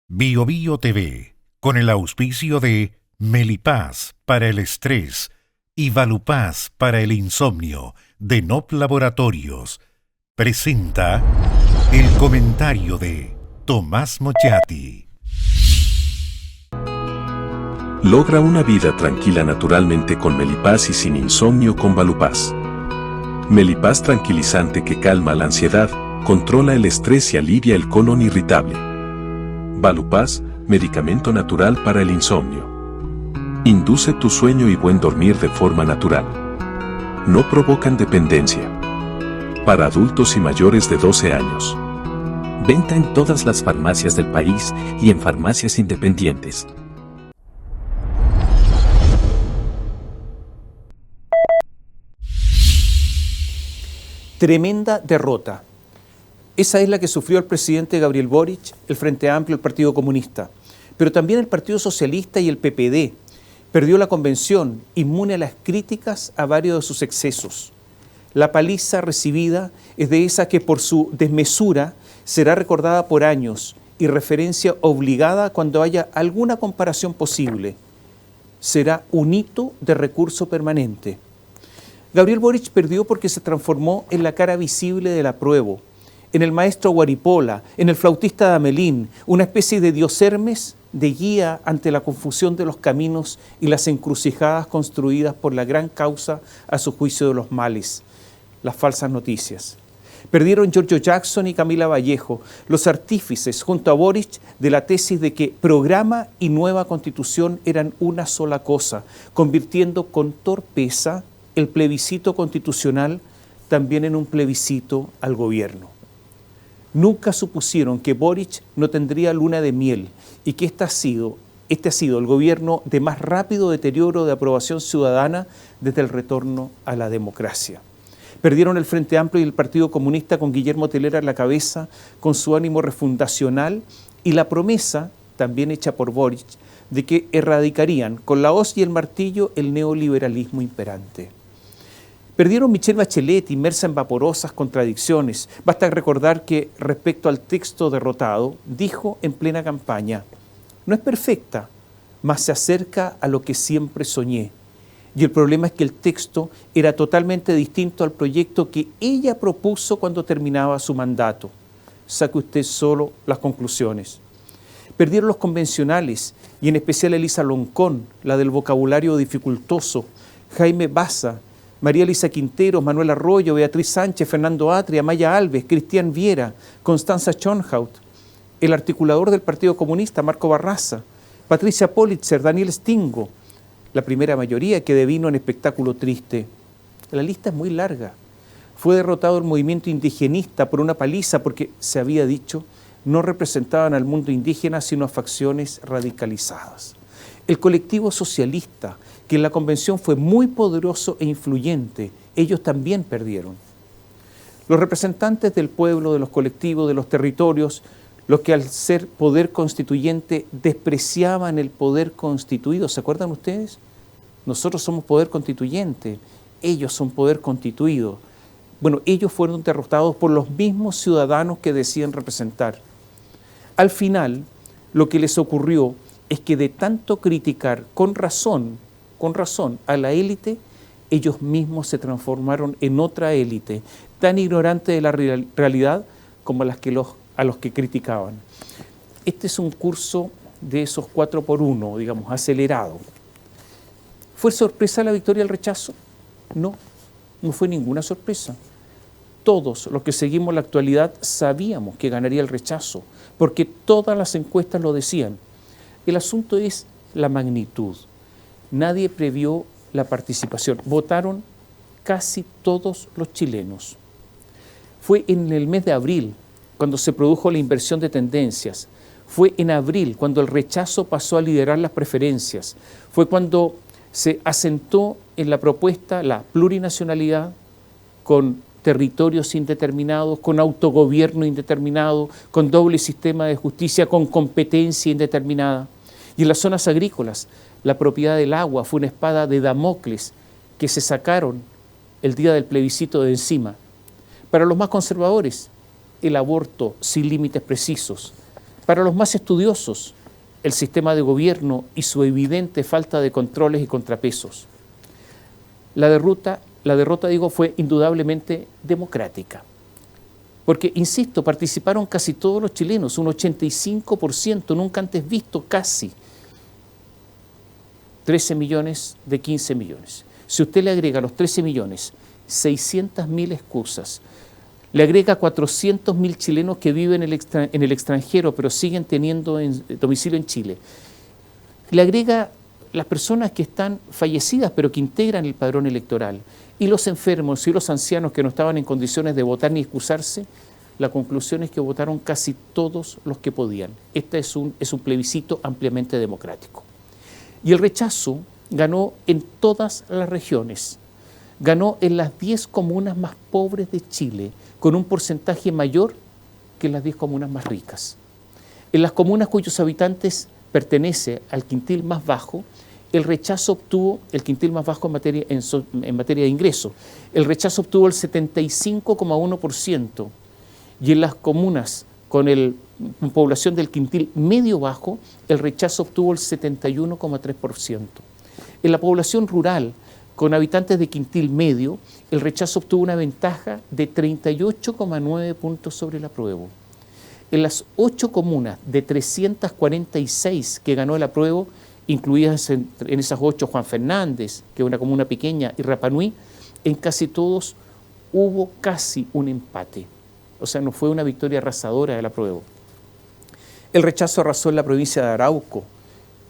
Bio Bio TV, con el auspicio de Melipaz para el estrés y Valupaz para el insomnio de NOP Laboratorios, presenta el comentario de Tomás Mochati. Logra una vida tranquila naturalmente con Melipaz y sin insomnio con Valupaz. Melipaz tranquilizante que calma la ansiedad, controla el estrés y alivia el colon irritable. Valupaz, medicamento natural para el insomnio. Induce tu sueño y buen dormir de forma natural. No provocan dependencia. Para adultos y mayores de 12 años. Venta en todas las farmacias del país y en farmacias independientes. Tremenda derrota. Esa es la que sufrió el presidente Gabriel Boric, el Frente Amplio, el Partido Comunista, pero también el Partido Socialista y el PPD. Perdió la convención, inmune a las críticas a varios de sus excesos. La paliza recibida es de esa que por su desmesura será recordada por años y referencia obligada cuando haya alguna comparación posible. Será un hito de recurso permanente. Gabriel Boric perdió porque se transformó en la cara visible del apruebo, en el maestro Guaripola, en el flautista de Amelín, una especie de dios Hermes de guía ante la confusión de los caminos y las encrucijadas construidas por la gran causa a su juicio de los males, las falsas noticias. Perdieron Giorgio Jackson y Camila Vallejo, los artífices junto a Boric de la tesis de que programa y nueva constitución eran una sola cosa, convirtiendo con torpeza el plebiscito constitucional también en un plebiscito al gobierno. Nunca supusieron que Boric no tendría luna de miel y que este ha sido el gobierno de más rápido deterioro de aprobación ciudadana desde el retorno a la democracia. Perdieron el Frente Amplio y el Partido Comunista con Guillermo Telera en la cabeza, con su ánimo refundacional y la promesa, también hecha por Boric, de que erradicarían con la hoz y el martillo el neoliberalismo imperante. Perdieron Michelle Bachelet, inmersa en vaporosas contradicciones. Basta recordar que, respecto al texto derrotado, dijo en plena campaña: no es perfecta, mas se acerca a lo que siempre soñé. Y el problema es que el texto era totalmente distinto al proyecto que ella propuso cuando terminaba su mandato. Saque usted solo las conclusiones. Perdieron los convencionales, y en especial Elisa Loncón, la del vocabulario dificultoso, Jaime Baza, María Elisa Quinteros, Manuel Arroyo, Beatriz Sánchez, Fernando Atria, Maya Alves, Cristian Viera, Constanza Schönhaut, el articulador del Partido Comunista, Marco Barraza, Patricia Politzer, Daniel Stingo, la primera mayoría que devino en espectáculo triste. La lista es muy larga. Fue derrotado el movimiento indigenista por una paliza porque, se había dicho, no representaban al mundo indígena sino a facciones radicalizadas. El colectivo socialista, que en la convención fue muy poderoso e influyente, ellos también perdieron. Los representantes del pueblo, de los colectivos, de los territorios, los que al ser poder constituyente despreciaban el poder constituido, ¿se acuerdan ustedes? Nosotros somos poder constituyente, ellos son poder constituido. Bueno, ellos fueron derrotados por los mismos ciudadanos que decían representar. Al final, lo que les ocurrió es que de tanto criticar con razón a la élite, ellos mismos se transformaron en otra élite, tan ignorante de la realidad como a los que criticaban. Este es un curso de esos 4x1, digamos, acelerado. ¿Fue sorpresa la victoria del rechazo? No fue ninguna sorpresa. Todos los que seguimos la actualidad sabíamos que ganaría el rechazo, porque todas las encuestas lo decían. El asunto es la magnitud. Nadie previó la participación. Votaron casi todos los chilenos. Fue en el mes de abril cuando se produjo la inversión de tendencias. Fue en abril cuando el rechazo pasó a liderar las preferencias. Fue cuando se asentó en la propuesta la plurinacionalidad con territorios indeterminados, con autogobierno indeterminado, con doble sistema de justicia, con competencia indeterminada. Y en las zonas agrícolas, la propiedad del agua fue una espada de Damocles que se sacaron el día del plebiscito de encima. Para los más conservadores, el aborto sin límites precisos. Para los más estudiosos, el sistema de gobierno y su evidente falta de controles y contrapesos. La derrota, fue indudablemente democrática. Porque, insisto, participaron casi todos los chilenos, un 85%, nunca antes visto, casi. 13 millones de 15 millones. Si usted le agrega a los 13 millones 600.000 excusas, le agrega 400.000 chilenos que viven en el extranjero pero siguen teniendo domicilio en Chile, le agrega las personas que están fallecidas pero que integran el padrón electoral y los enfermos y los ancianos que no estaban en condiciones de votar ni excusarse, la conclusión es que votaron casi todos los que podían. Este es un plebiscito ampliamente democrático. Y el rechazo ganó en todas las regiones, ganó en las 10 comunas más pobres de Chile, con un porcentaje mayor que en las 10 comunas más ricas. En las comunas cuyos habitantes pertenece al quintil más bajo, el rechazo obtuvo, el quintil más bajo en materia de ingreso, el rechazo obtuvo el 75,1%, y en las comunas con población del quintil medio bajo, el rechazo obtuvo el 71,3%. En la población rural, con habitantes de quintil medio, el rechazo obtuvo una ventaja de 38,9 puntos sobre el apruebo. En las 8 comunas de 346 que ganó el apruebo, incluidas en esas 8 Juan Fernández, que es una comuna pequeña, y Rapa Nui, en casi todos hubo casi un empate. O sea, no fue una victoria arrasadora del apruebo. El rechazo arrasó en la provincia de Arauco.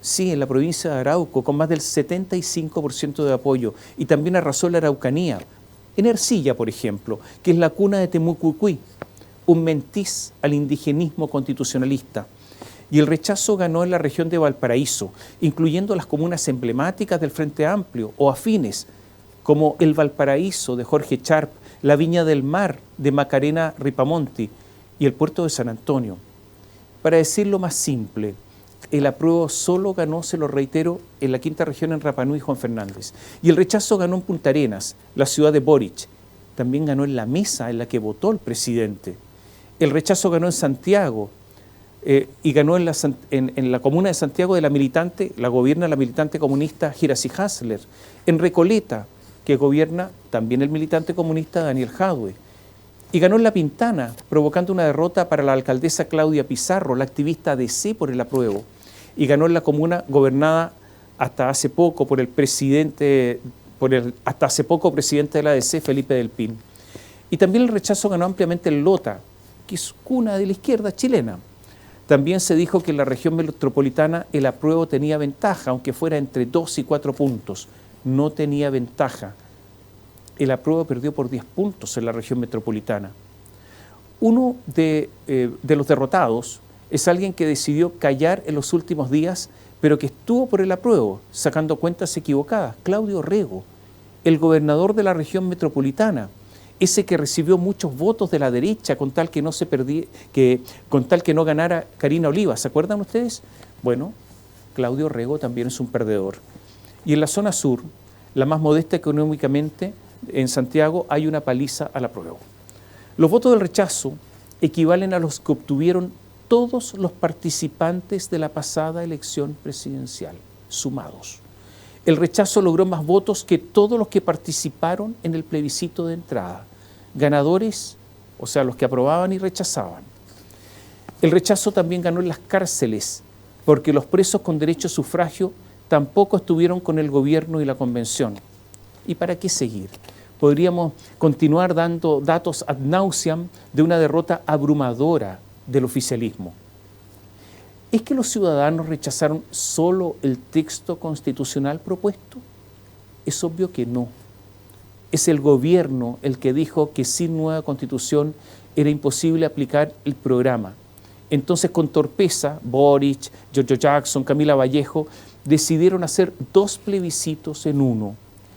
Sí, en la provincia de Arauco, con más del 75% de apoyo. Y también arrasó en la Araucanía. En Ercilla, por ejemplo, que es la cuna de Temucuicui, un mentiz al indigenismo constitucionalista. Y el rechazo ganó en la región de Valparaíso, incluyendo las comunas emblemáticas del Frente Amplio o afines, como el Valparaíso de Jorge Charp, la Viña del Mar de Macarena Ripamonti y el puerto de San Antonio. Para decirlo más simple, el apruebo solo ganó, se lo reitero, en la quinta región en Rapa Nui y Juan Fernández. Y el rechazo ganó en Punta Arenas, la ciudad de Boric. También ganó en la mesa en la que votó el presidente. El rechazo ganó en Santiago y ganó en la comuna de Santiago de la gobierna la militante comunista Girassi Hasler. En Recoleta, que gobierna también el militante comunista Daniel Jadwe. Y ganó en La Pintana, provocando una derrota para la alcaldesa Claudia Pizarro, la activista DC por el apruebo. Y ganó en la comuna gobernada hasta hace poco por el presidente de la DC, Felipe Del Pin. Y también el rechazo ganó ampliamente en Lota, que es cuna de la izquierda chilena. También se dijo que en la región metropolitana el apruebo tenía ventaja, aunque fuera entre 2 y 4 puntos. No tenía ventaja. El apruebo perdió por 10 puntos en la región metropolitana. Uno de los derrotados es alguien que decidió callar en los últimos días, pero que estuvo por el apruebo, sacando cuentas equivocadas. Claudio Rego, el gobernador de la región metropolitana, ese que recibió muchos votos de la derecha con tal que no ganara Karina Oliva. ¿Se acuerdan ustedes? Bueno, Claudio Rego también es un perdedor. Y en la zona sur, la más modesta económicamente, en Santiago, hay una paliza al apruebo. Los votos del rechazo equivalen a los que obtuvieron todos los participantes de la pasada elección presidencial, sumados. El rechazo logró más votos que todos los que participaron en el plebiscito de entrada. Ganadores, o sea, los que aprobaban y rechazaban. El rechazo también ganó en las cárceles, porque los presos con derecho a sufragio tampoco estuvieron con el gobierno y la convención. ¿Y para qué seguir? Podríamos continuar dando datos ad nauseam de una derrota abrumadora del oficialismo. ¿Es que los ciudadanos rechazaron solo el texto constitucional propuesto? Es obvio que no. Es el gobierno el que dijo que sin nueva constitución era imposible aplicar el programa. Entonces, con torpeza, Boric, Giorgio Jackson, Camila Vallejo decidieron hacer 2 plebiscitos en uno,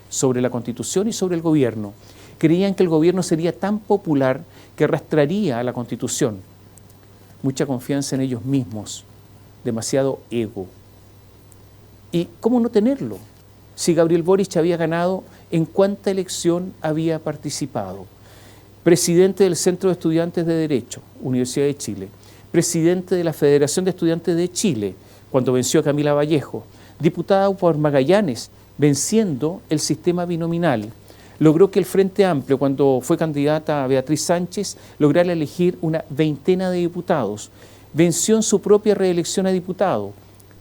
sobre la Constitución y sobre el gobierno. Creían que el gobierno sería tan popular que arrastraría a la Constitución. Mucha confianza en ellos mismos, demasiado ego. ¿Y cómo no tenerlo? Si Gabriel Boric había ganado, ¿en cuánta elección había participado? Presidente del Centro de Estudiantes de Derecho, Universidad de Chile. presidente de la Federación de Estudiantes de Chile, cuando venció a Camila Vallejo, diputada por Magallanes, venciendo el sistema binominal. Logró que el Frente Amplio, cuando fue candidata a Beatriz Sánchez, lograra elegir una veintena de diputados. Venció en su propia reelección a diputado,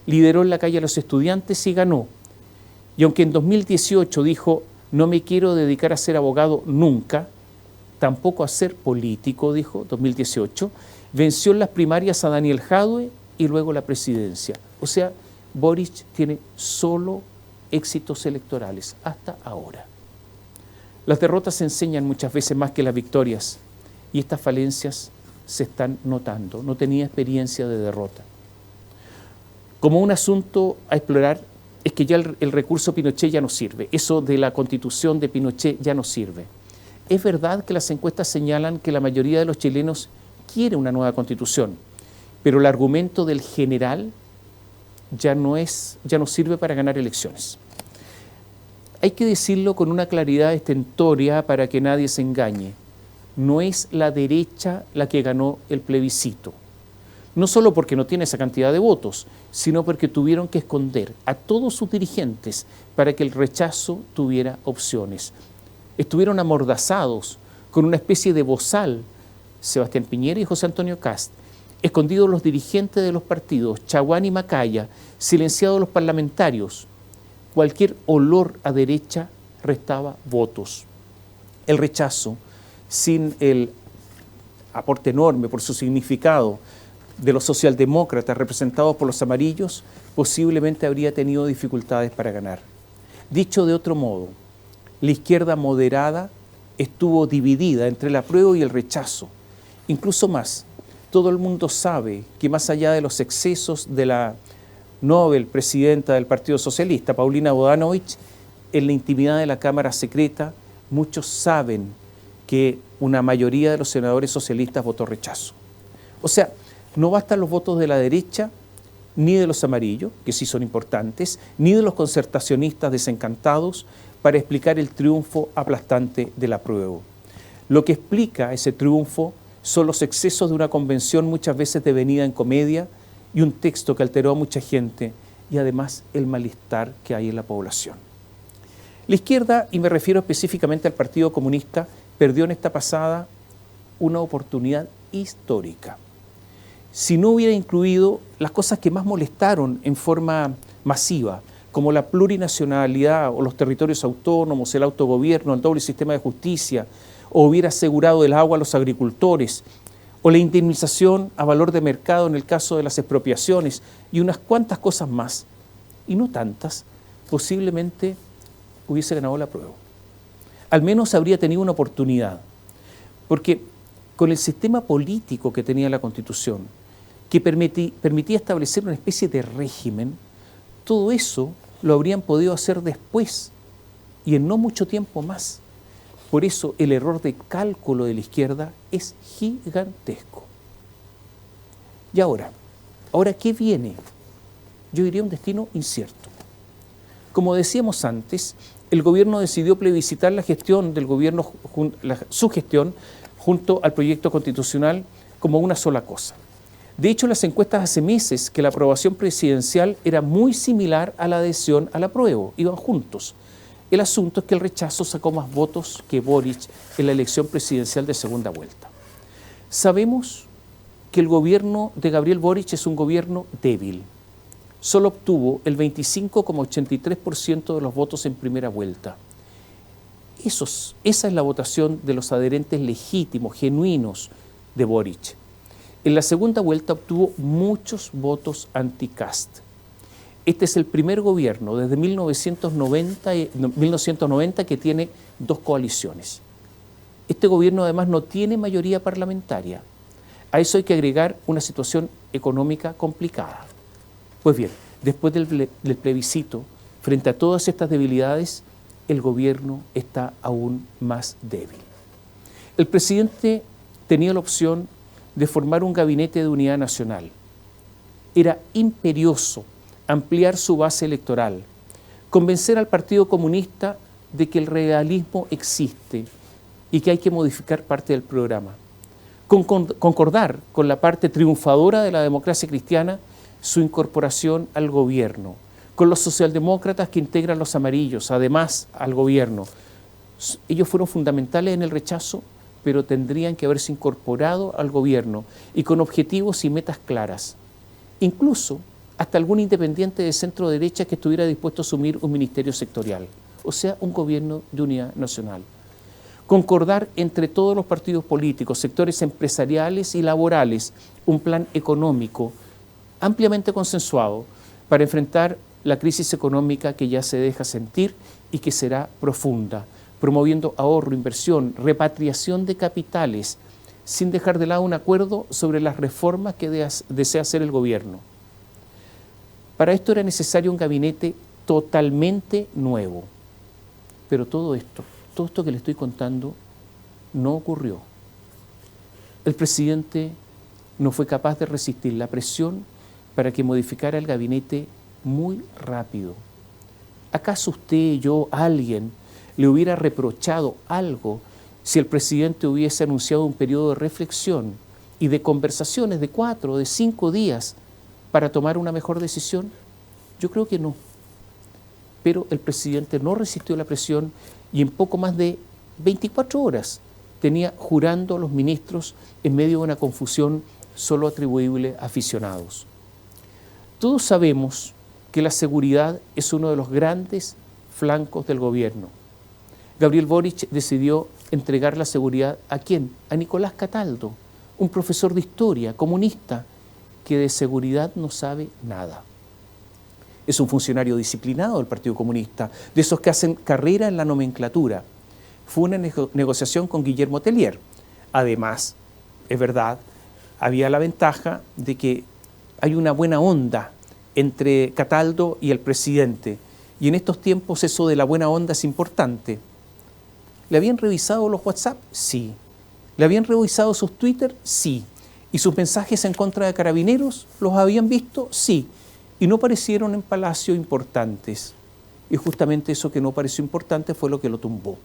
lideró en la calle a los estudiantes y ganó. Y aunque en 2018 dijo, no me quiero dedicar a ser abogado nunca, tampoco a ser político, dijo, 2018, venció en las primarias a Daniel Jadue y luego la presidencia. O sea, Boric tiene solo éxitos electorales hasta ahora. Las derrotas enseñan muchas veces más que las victorias y estas falencias se están notando. No tenía experiencia de derrota. Como un asunto a explorar es que ya el recurso Pinochet ya no sirve. Eso de la constitución de Pinochet ya no sirve. Es verdad que las encuestas señalan que la mayoría de los chilenos quiere una nueva constitución, pero el argumento del general ya no sirve para ganar elecciones. Hay que decirlo con una claridad estentoria para que nadie se engañe. No es la derecha la que ganó el plebiscito. No solo porque no tiene esa cantidad de votos, sino porque tuvieron que esconder a todos sus dirigentes para que el rechazo tuviera opciones. Estuvieron amordazados con una especie de bozal, Sebastián Piñera y José Antonio Kast, escondidos los dirigentes de los partidos, Chaguán y Macaya, silenciados los parlamentarios. Cualquier olor a derecha restaba votos. El rechazo, sin el aporte enorme por su significado de los socialdemócratas representados por los amarillos, posiblemente habría tenido dificultades para ganar. Dicho de otro modo, la izquierda moderada estuvo dividida entre el apruebo y el rechazo. Incluso más, todo el mundo sabe que más allá de los excesos de la Nobel presidenta del Partido Socialista, Paulina Bodanovich, en la intimidad de la Cámara Secreta, muchos saben que una mayoría de los senadores socialistas votó rechazo. O sea, no bastan los votos de la derecha, ni de los amarillos, que sí son importantes, ni de los concertacionistas desencantados para explicar el triunfo aplastante del apruebo. Lo que explica ese triunfo son los excesos de una convención muchas veces devenida en comedia y un texto que alteró a mucha gente y además el malestar que hay en la población. La izquierda, y me refiero específicamente al Partido Comunista, perdió en esta pasada una oportunidad histórica. Si no hubiera incluido las cosas que más molestaron en forma masiva, como la plurinacionalidad o los territorios autónomos, el autogobierno, el doble sistema de justicia, o hubiera asegurado el agua a los agricultores, o la indemnización a valor de mercado en el caso de las expropiaciones, y unas cuantas cosas más, y no tantas, posiblemente hubiese ganado la apruebo. Al menos habría tenido una oportunidad, porque con el sistema político que tenía la Constitución, que permitía establecer una especie de régimen, todo eso lo habrían podido hacer después y en no mucho tiempo más. Por eso el error de cálculo de la izquierda es gigantesco. Y ahora ¿qué viene? Yo diría un destino incierto. Como decíamos antes, el gobierno decidió plebiscitar la gestión del gobierno, su gestión, junto al proyecto constitucional como una sola cosa. De hecho, las encuestas hace meses que la aprobación presidencial era muy similar a la adhesión al apruebo, iban juntos. El asunto es que el rechazo sacó más votos que Boric en la elección presidencial de segunda vuelta. Sabemos que el gobierno de Gabriel Boric es un gobierno débil. Solo obtuvo el 25,83% de los votos en primera vuelta. Esa es la votación de los adherentes legítimos, genuinos de Boric. En la segunda vuelta obtuvo muchos votos anti-Kast. Este es el primer gobierno desde 1990 que tiene dos coaliciones. Este gobierno además no tiene mayoría parlamentaria. A eso hay que agregar una situación económica complicada. Pues bien, después del plebiscito, frente a todas estas debilidades, el gobierno está aún más débil. El presidente tenía la opción de formar un gabinete de unidad nacional. Era imperioso ampliar su base electoral, convencer al Partido Comunista de que el realismo existe y que hay que modificar parte del programa. concordar con la parte triunfadora de la democracia cristiana su incorporación al gobierno, con los socialdemócratas que integran los amarillos, además al gobierno. Ellos fueron fundamentales en el rechazo, pero tendrían que haberse incorporado al gobierno y con objetivos y metas claras. Incluso hasta algún independiente de centro derecha que estuviera dispuesto a asumir un ministerio sectorial, o sea, un gobierno de unidad nacional. Concordar entre todos los partidos políticos, sectores empresariales y laborales, un plan económico ampliamente consensuado para enfrentar la crisis económica que ya se deja sentir y que será profunda, promoviendo ahorro, inversión, repatriación de capitales, sin dejar de lado un acuerdo sobre las reformas que desea hacer el gobierno. Para esto era necesario un gabinete totalmente nuevo. Pero todo esto que le estoy contando, no ocurrió. El presidente no fue capaz de resistir la presión para que modificara el gabinete muy rápido. ¿Acaso usted, yo, alguien le hubiera reprochado algo si el presidente hubiese anunciado un periodo de reflexión y de conversaciones de 4 o de 5 días para tomar una mejor decisión? Yo creo que no. Pero el presidente no resistió la presión y en poco más de 24 horas tenía jurando a los ministros en medio de una confusión solo atribuible a aficionados. Todos sabemos que la seguridad es uno de los grandes flancos del gobierno. Gabriel Boric decidió entregar la seguridad ¿a quién? A Nicolás Cataldo, un profesor de historia, comunista, que de seguridad no sabe nada. Es un funcionario disciplinado del Partido Comunista, de esos que hacen carrera en la nomenclatura. Fue una negociación con Guillermo Tellier. Además, es verdad, había la ventaja de que hay una buena onda entre Cataldo y el presidente. Y en estos tiempos eso de la buena onda es importante. ¿Le habían revisado los WhatsApp? Sí. ¿Le habían revisado sus Twitter? Sí. ¿Y sus mensajes en contra de Carabineros? ¿Los habían visto? Sí. Y no parecieron en Palacio importantes. Y justamente eso que no pareció importante fue lo que lo tumbó.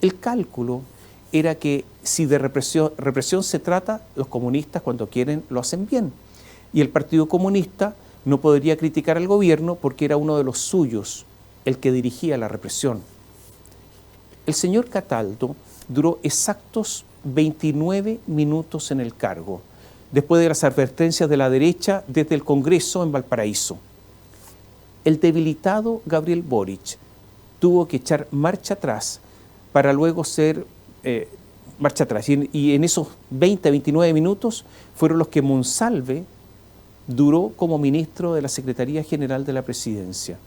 El cálculo era que si de represión se trata, los comunistas cuando quieren lo hacen bien. Y el Partido Comunista no podría criticar al gobierno porque era uno de los suyos, el que dirigía la represión. El señor Cataldo duró exactos 29 minutos en el cargo, después de las advertencias de la derecha desde el Congreso en Valparaíso. El debilitado Gabriel Boric tuvo que echar marcha atrás para luego ser marcha atrás. Y en esos 29 minutos fueron los que Monsalve duró como ministro de la Secretaría General de la Presidencia,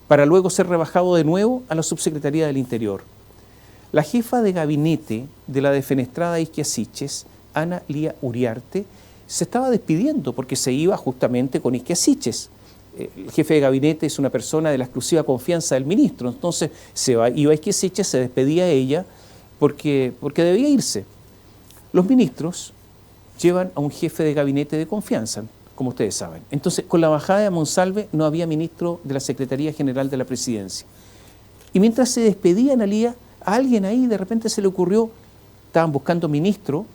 para luego ser rebajado de nuevo a la Subsecretaría del Interior. La jefa de gabinete de la defenestrada Isquia Siches, Ana Lía Uriarte, se estaba despidiendo porque se iba justamente con Isquia Siches. El jefe de gabinete es una persona de la exclusiva confianza del ministro, entonces iba Isquia Siches, se despedía ella porque debía irse. Los ministros llevan a un jefe de gabinete de confianza, como ustedes saben. Entonces, con la bajada de Monsalve no había ministro de la Secretaría General de la Presidencia. Y mientras se despedía Ana Lía, a alguien ahí de repente se le ocurrió, estaban buscando ministro,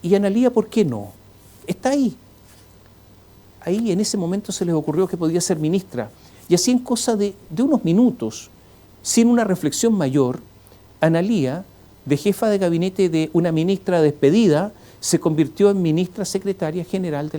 y Ana Lía, ¿por qué no? Está ahí. Ahí en ese momento se les ocurrió que podía ser ministra. Y así en cosa de unos minutos, sin una reflexión mayor, Ana Lía, de jefa de gabinete de una ministra despedida, se convirtió en ministra secretaria general de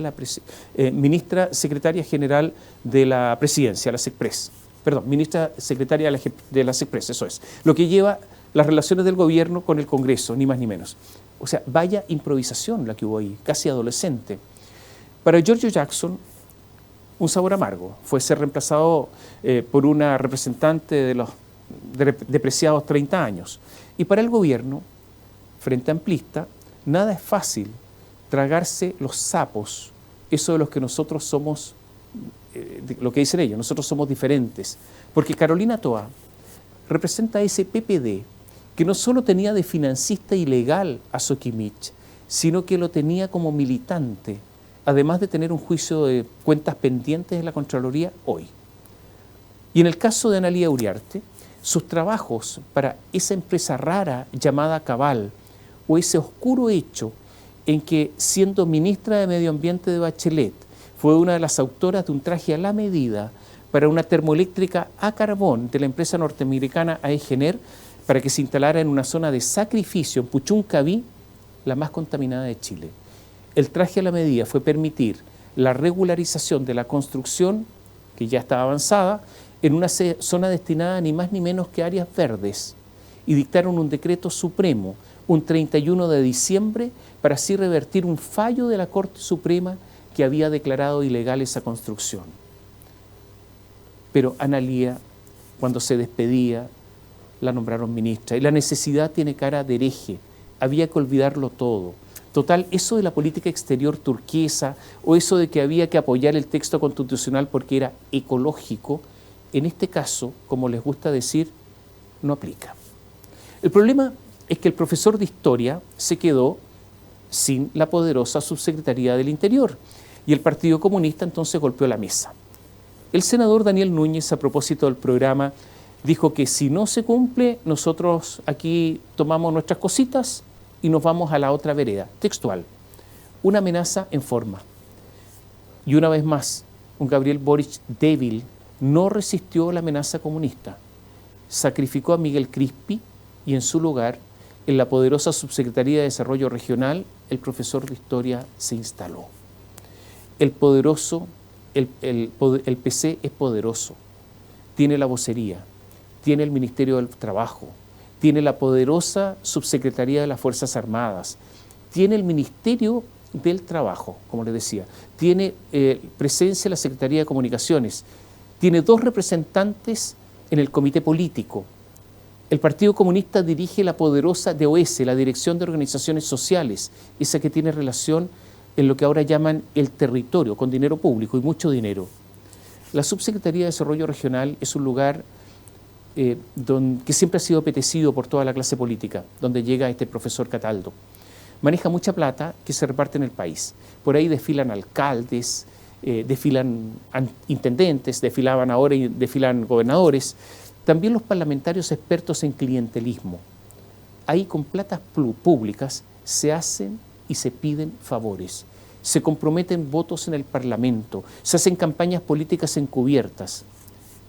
la Presidencia, la SECPRES. Perdón, ministra secretaria de la SECPRES, eso es. Lo que lleva las relaciones del gobierno con el Congreso, ni más ni menos. O sea, vaya improvisación la que hubo ahí, casi adolescente. Para Giorgio Jackson, un sabor amargo. Fue ser reemplazado por una representante de los depreciados 30 años. Y para el gobierno, Frente Amplista, nada es fácil tragarse los sapos, eso de los que nosotros somos, lo que dicen ellos, nosotros somos diferentes. Porque Carolina Toá representa a ese PPD que no solo tenía de financista ilegal a Soquimich, sino que lo tenía como militante, además de tener un juicio de cuentas pendientes en la Contraloría hoy. Y en el caso de Ana Lía Uriarte, sus trabajos para esa empresa rara llamada Cabal, o ese oscuro hecho en que, siendo ministra de Medio Ambiente de Bachelet, fue una de las autoras de un traje a la medida para una termoeléctrica a carbón de la empresa norteamericana AEG para que se instalara en una zona de sacrificio en Puchuncaví, la más contaminada de Chile. El traje a la medida fue permitir la regularización de la construcción, que ya estaba avanzada, en una zona destinada ni más ni menos que a áreas verdes, y dictaron un decreto supremo un 31 de diciembre para así revertir un fallo de la Corte Suprema que había declarado ilegal esa construcción. Pero Ana Lía, cuando se despedía, la nombraron ministra, y la necesidad tiene cara de hereje, había que olvidarlo todo. Total, eso de la política exterior turquesa o eso de que había que apoyar el texto constitucional porque era ecológico, en este caso, como les gusta decir, no aplica. El problema es que el profesor de Historia se quedó sin la poderosa Subsecretaría del Interior y el Partido Comunista entonces golpeó la mesa. El senador Daniel Núñez, a propósito del programa, dijo que si no se cumple, nosotros aquí tomamos nuestras cositas y nos vamos a la otra vereda. Textual, una amenaza en forma. Y una vez más, un Gabriel Boric débil no resistió la amenaza comunista. Sacrificó a Miguel Crispi y en su lugar, en la poderosa Subsecretaría de Desarrollo Regional, el profesor de Historia se instaló. El PC es poderoso, tiene la vocería, tiene el Ministerio del Trabajo, tiene la poderosa Subsecretaría de las Fuerzas Armadas, tiene el Ministerio del Trabajo, como les decía, tiene presencia en la Secretaría de Comunicaciones, tiene 2 representantes en el Comité Político. El Partido Comunista dirige la poderosa DOS, la Dirección de Organizaciones Sociales, esa que tiene relación en lo que ahora llaman el territorio, con dinero público y mucho dinero. La Subsecretaría de Desarrollo Regional es un lugar que siempre ha sido apetecido por toda la clase política, donde llega este profesor Cataldo. Maneja mucha plata que se reparte en el país. Por ahí desfilan alcaldes, desfilan intendentes, desfilaban ahora y desfilan gobernadores. También los parlamentarios expertos en clientelismo. Ahí con platas públicas se hacen y se piden favores. Se comprometen votos en el Parlamento, se hacen campañas políticas encubiertas.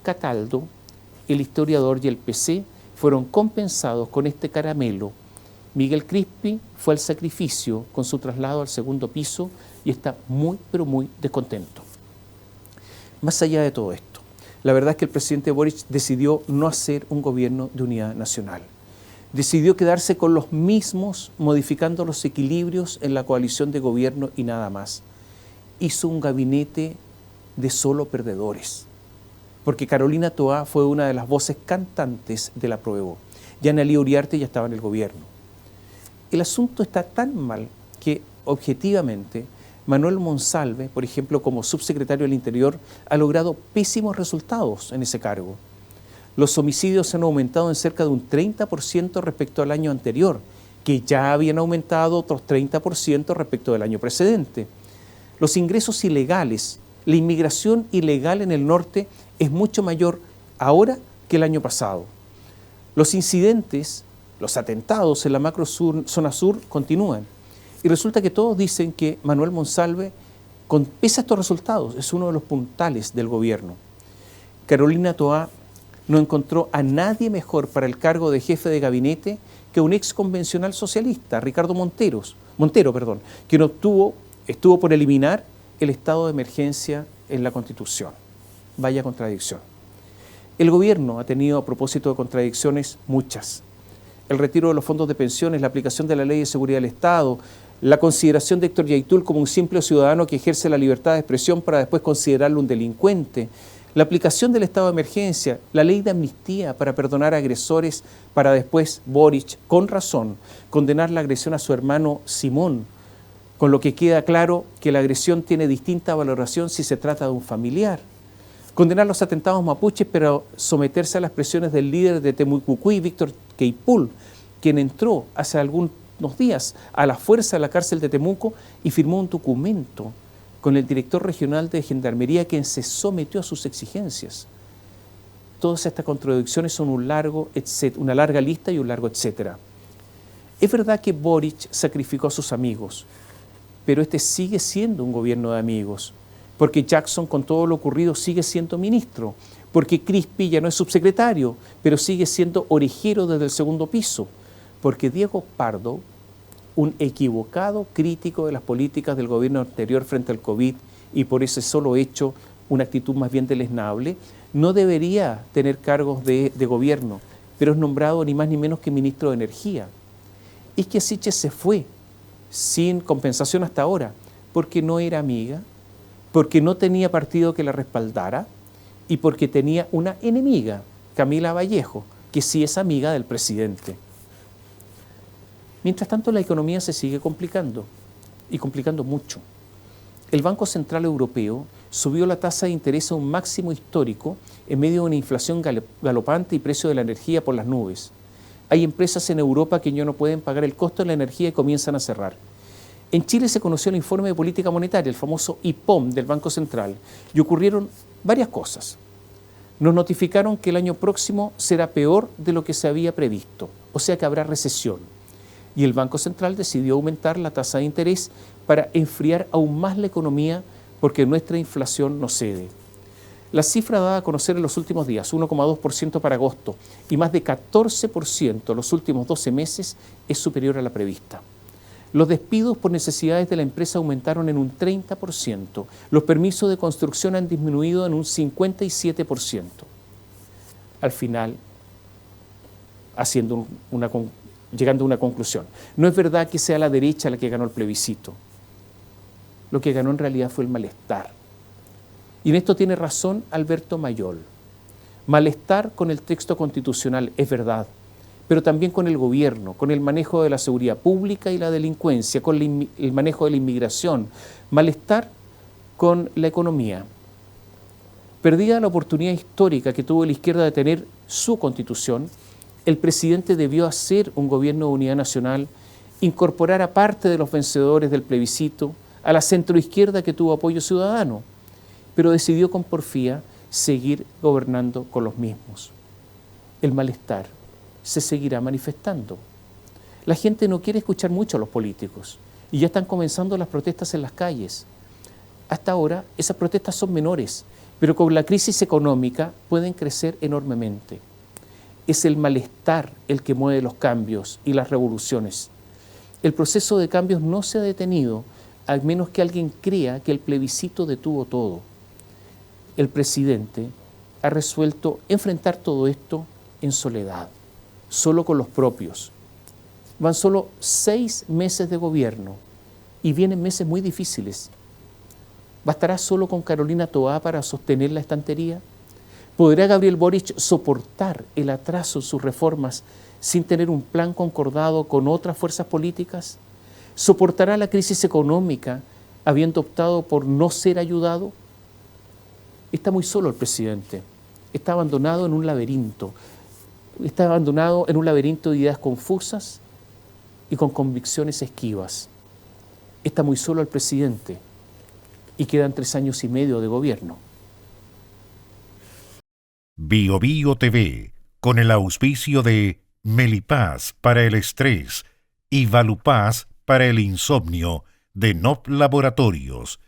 Cataldo, el historiador y el PC fueron compensados con este caramelo. Miguel Crispi fue al sacrificio con su traslado al segundo piso y está muy, pero muy descontento. Más allá de todo esto, la verdad es que el presidente Boric decidió no hacer un gobierno de unidad nacional. Decidió quedarse con los mismos, modificando los equilibrios en la coalición de gobierno y nada más. Hizo un gabinete de solo perdedores, porque Carolina Toá fue una de las voces cantantes del apruebo. Ya Ana Lía Uriarte ya estaba en el gobierno. El asunto está tan mal que, objetivamente, Manuel Monsalve, por ejemplo, como subsecretario del Interior, ha logrado pésimos resultados en ese cargo. Los homicidios han aumentado en cerca de un 30% respecto al año anterior, que ya habían aumentado otros 30% respecto del año precedente. Los ingresos ilegales, la inmigración ilegal en el norte es mucho mayor ahora que el año pasado. Los incidentes, los atentados en la zona sur continúan. Y resulta que todos dicen que Manuel Monsalve, pese a estos resultados, es uno de los puntales del gobierno. Carolina Toá no encontró a nadie mejor para el cargo de jefe de gabinete que un ex convencional socialista, Ricardo Montero, quien estuvo por eliminar el estado de emergencia en la Constitución. Vaya contradicción. El gobierno ha tenido, a propósito de contradicciones, muchas. El retiro de los fondos de pensiones, la aplicación de la Ley de Seguridad del Estado, la consideración de Héctor Yaitul como un simple ciudadano que ejerce la libertad de expresión para después considerarlo un delincuente, la aplicación del estado de emergencia, la ley de amnistía para perdonar a agresores para después Boric, con razón, condenar la agresión a su hermano Simón, con lo que queda claro que la agresión tiene distinta valoración si se trata de un familiar. Condenar los atentados mapuches, pero someterse a las presiones del líder de Temucucuy, Víctor Queipul, quien entró hace algunos días a la fuerza de la cárcel de Temuco y firmó un documento con el director regional de Gendarmería, quien se sometió a sus exigencias. Todas estas contradicciones son una larga lista y un largo etcétera. Es verdad que Boric sacrificó a sus amigos, pero este sigue siendo un gobierno de amigos, porque Jackson, con todo lo ocurrido, sigue siendo ministro, porque Crispi ya no es subsecretario, pero sigue siendo orejero desde el segundo piso, porque Diego Pardo, un equivocado crítico de las políticas del gobierno anterior frente al COVID y por ese solo hecho una actitud más bien deleznable, no debería tener cargos de gobierno, pero es nombrado ni más ni menos que ministro de Energía. Y que Sichel se fue sin compensación hasta ahora, porque no era amiga, porque no tenía partido que la respaldara y porque tenía una enemiga, Camila Vallejo, que sí es amiga del presidente. Mientras tanto, la economía se sigue complicando, y complicando mucho. El Banco Central Europeo subió la tasa de interés a un máximo histórico en medio de una inflación galopante y precio de la energía por las nubes. Hay empresas en Europa que ya no pueden pagar el costo de la energía y comienzan a cerrar. En Chile se conoció el informe de política monetaria, el famoso IPOM del Banco Central, y ocurrieron varias cosas. Nos notificaron que el año próximo será peor de lo que se había previsto, o sea que habrá recesión. Y el Banco Central decidió aumentar la tasa de interés para enfriar aún más la economía porque nuestra inflación no cede. La cifra dada a conocer en los últimos días, 1,2% para agosto y más de 14% en los últimos 12 meses, es superior a la prevista. Los despidos por necesidades de la empresa aumentaron en un 30%. Los permisos de construcción han disminuido en un 57%. Al final, llegando a una conclusión, no es verdad que sea la derecha la que ganó el plebiscito. Lo que ganó en realidad fue el malestar. Y en esto tiene razón Alberto Mayol. Malestar con el texto constitucional, es verdad, pero también con el gobierno, con el manejo de la seguridad pública y la delincuencia, con el manejo de la inmigración. Malestar con la economía. Perdida la oportunidad histórica que tuvo la izquierda de tener su constitución, el presidente debió hacer un gobierno de unidad nacional, incorporar a parte de los vencedores del plebiscito, a la centroizquierda que tuvo apoyo ciudadano, pero decidió con porfía seguir gobernando con los mismos. El malestar se seguirá manifestando. La gente no quiere escuchar mucho a los políticos y ya están comenzando las protestas en las calles. Hasta ahora esas protestas son menores, pero con la crisis económica pueden crecer enormemente. Es el malestar el que mueve los cambios y las revoluciones. El proceso de cambios no se ha detenido, al menos que alguien crea que el plebiscito detuvo todo. El presidente ha resuelto enfrentar todo esto en soledad, solo con los propios. Van solo 6 meses de gobierno y vienen meses muy difíciles. ¿Bastará solo con Carolina Toá para sostener la estantería? ¿Podrá Gabriel Boric soportar el atraso en sus reformas sin tener un plan concordado con otras fuerzas políticas? ¿Soportará la crisis económica habiendo optado por no ser ayudado? Está muy solo el presidente. Está abandonado en un laberinto. Está abandonado en un laberinto de ideas confusas y con convicciones esquivas. Está muy solo el presidente y quedan 3 años y medio de gobierno. Bio Bio TV, con el auspicio de Melipaz para el estrés y Valupaz para el insomnio de NOP Laboratorios,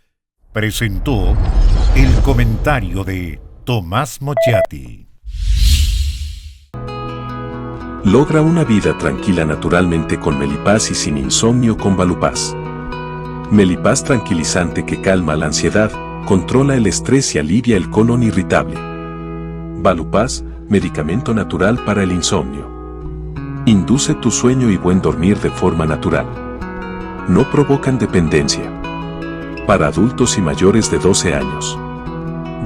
presentó el comentario de Tomás Mochati. Logra una vida tranquila naturalmente con Melipaz y sin insomnio con Valupaz. Melipaz tranquilizante que calma la ansiedad, controla el estrés y alivia el colon irritable. Valupaz, medicamento natural para el insomnio. Induce tu sueño y buen dormir de forma natural. No provocan dependencia. Para adultos y mayores de 12 años.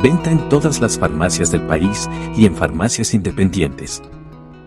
Venta en todas las farmacias del país y en farmacias independientes.